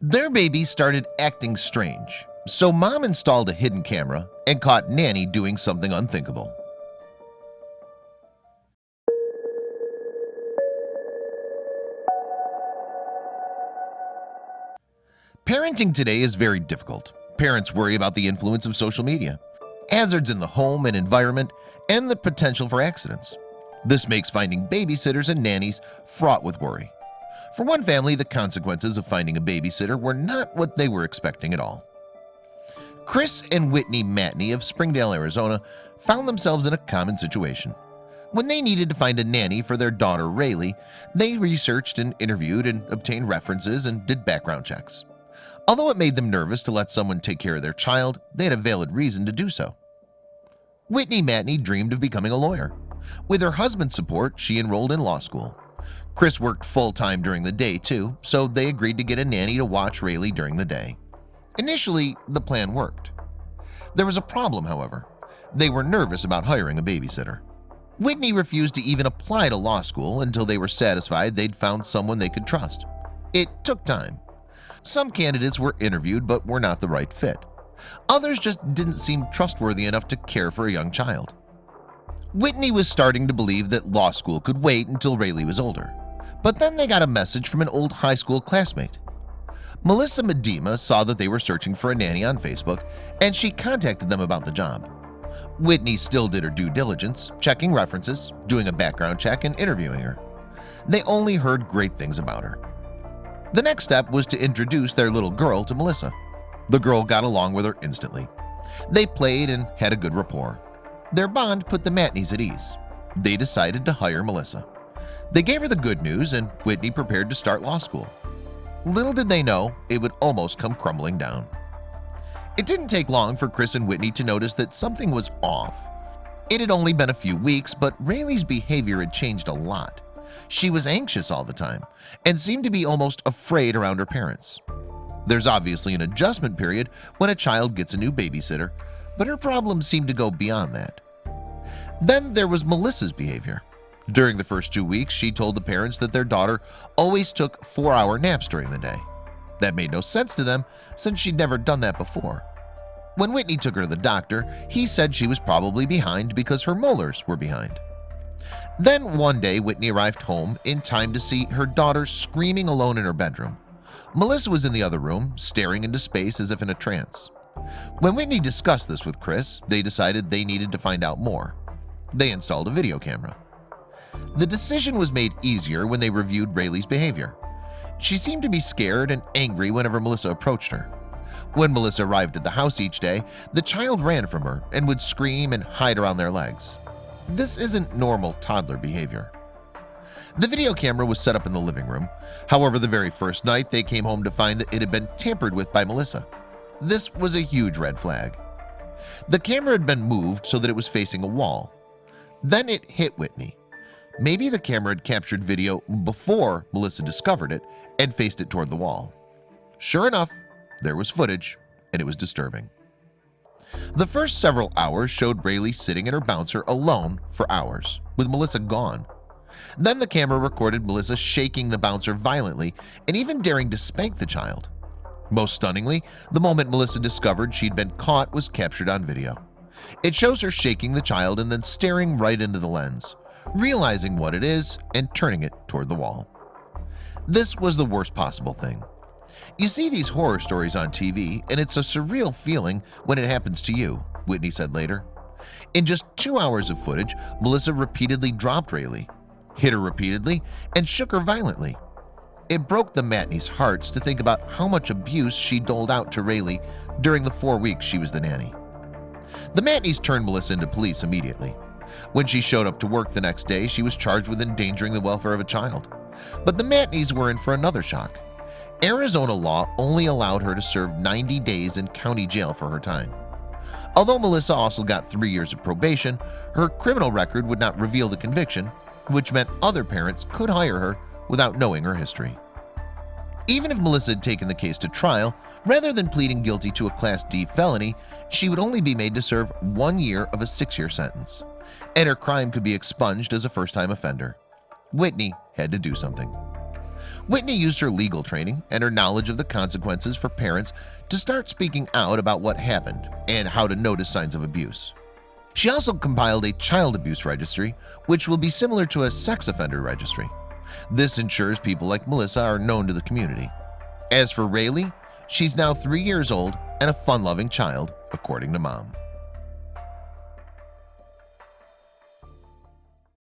Their baby started acting strange, so mom installed a hidden camera and caught Nanny doing something unthinkable. Parenting today is very difficult. Parents worry about the influence of social media, hazards in the home and environment, and the potential for accidents. This makes finding babysitters and nannies fraught with worry. For one family, the consequences of finding a babysitter were not what they were expecting at all. Chris and Whitney Matney of Springdale, Arizona, found themselves in a common situation. When they needed to find a nanny for their daughter Rayleigh, they researched and interviewed and obtained references and did background checks. Although it made them nervous to let someone take care of their child, they had a valid reason to do so. Whitney Matney dreamed of becoming a lawyer. With her husband's support, she enrolled in law school. Chris worked full-time during the day too, so they agreed to get a nanny to watch Rayleigh during the day. Initially, the plan worked. There was a problem, however. They were nervous about hiring a babysitter. Whitney refused to even apply to law school until they were satisfied they'd found someone they could trust. It took time. Some candidates were interviewed but were not the right fit. Others just didn't seem trustworthy enough to care for a young child. Whitney was starting to believe that law school could wait until Rayleigh was older. But then they got a message from an old high school classmate. Melissa Medema saw that they were searching for a nanny on Facebook, and she contacted them about the job. Whitney still did her due diligence, checking references, doing a background check, and interviewing her. They only heard great things about her. The next step was to introduce their little girl to Melissa. The girl got along with her instantly. They played and had a good rapport. Their bond put the Matneys at ease. They decided to hire Melissa. They gave her the good news, and Whitney prepared to start law school. Little did they know it would almost come crumbling down. It didn't take long for Chris and Whitney to notice that something was off. It had only been a few weeks, but Rayleigh's behavior had changed a lot. She was anxious all the time and seemed to be almost afraid around her parents. There's obviously an adjustment period when a child gets a new babysitter, but her problems seemed to go beyond that. Then there was Melissa's behavior. During the first 2 weeks, she told the parents that their daughter always took 4-hour naps during the day. That made no sense to them since she'd never done that before. When Whitney took her to the doctor, he said she was probably behind because her molars were behind. Then one day, Whitney arrived home in time to see her daughter screaming alone in her bedroom. Melissa was in the other room, staring into space as if in a trance. When Whitney discussed this with Chris, they decided they needed to find out more. They installed a video camera. The decision was made easier when they reviewed Rayleigh's behavior. She seemed to be scared and angry whenever Melissa approached her. When Melissa arrived at the house each day, the child ran from her and would scream and hide around their legs. This isn't normal toddler behavior. The video camera was set up in the living room. However, the very first night they came home to find that it had been tampered with by Melissa. This was a huge red flag. The camera had been moved so that it was facing a wall. Then it hit Whitney. Maybe the camera had captured video before Melissa discovered it and faced it toward the wall. Sure enough, there was footage, and it was disturbing. The first several hours showed Rayleigh sitting in her bouncer alone for hours, with Melissa gone. Then the camera recorded Melissa shaking the bouncer violently and even daring to spank the child. Most stunningly, the moment Melissa discovered she'd been caught was captured on video. It shows her shaking the child and then staring right into the lens, realizing what it is and turning it toward the wall. This was the worst possible thing. You see these horror stories on TV, and it's a surreal feeling when it happens to you, Whitney said later. In just 2 hours of footage, Melissa repeatedly dropped Rayleigh, hit her repeatedly, and shook her violently. It broke the Matneys' hearts to think about how much abuse she doled out to Rayleigh during the 4 weeks she was the nanny. The Matneys turned Melissa into police immediately. When she showed up to work the next day, she was charged with endangering the welfare of a child. But the Matneys were in for another shock. Arizona law only allowed her to serve 90 days in county jail for her time. Although Melissa also got 3 years of probation, her criminal record would not reveal the conviction, which meant other parents could hire her without knowing her history. Even if Melissa had taken the case to trial, rather than pleading guilty to a Class D felony, she would only be made to serve 1 year of a 6-year sentence, and her crime could be expunged as a first-time offender. Whitney had to do something. Whitney used her legal training and her knowledge of the consequences for parents to start speaking out about what happened and how to notice signs of abuse. She also compiled a child abuse registry, which will be similar to a sex offender registry. This ensures people like Melissa are known to the community. As for Rayleigh, she's now 3 years old and a fun-loving child, according to Mom.